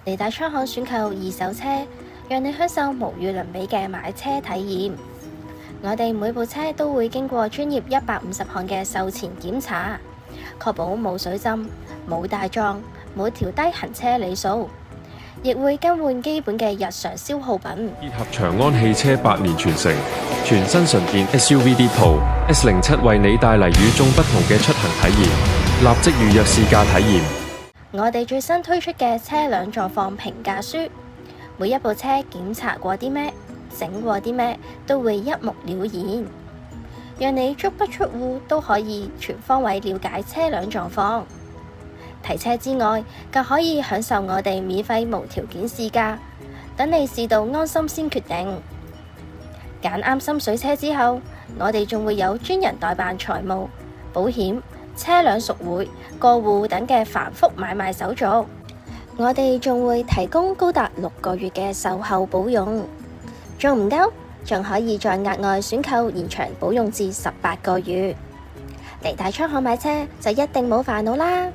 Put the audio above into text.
利大倉行選購二手車，讓你享受無與倫比嘅買車體驗。我哋每部車都會經過專業150項嘅售前檢查，確保冇水浸、冇大撞、冇調低行車里數，亦會更換基本嘅日常消耗品。結合長安汽車8年傳承，全新純電 SUV 地圖 S07為你帶嚟與眾不同嘅出行體驗，立即預約試駕體驗。我哋最新推出嘅車輛狀況評價書，每一部車檢查過啲咩、整過啲咩，都會一目了然，讓你足不出戶都可以全方位了解車輛狀況。提車之外，更可以享受我哋免費無條件試駕，等你試到安心先決定。揀啱心水車之後，我哋仲會有專人代辦財務、保險、車輛贖回、過戶等嘅繁複買賣手續。我哋仲會提供高達6個月嘅售後保用，仲唔夠？仲可以再額外選購延長保用至18個月。嚟大倉行買車就一定冇煩惱啦！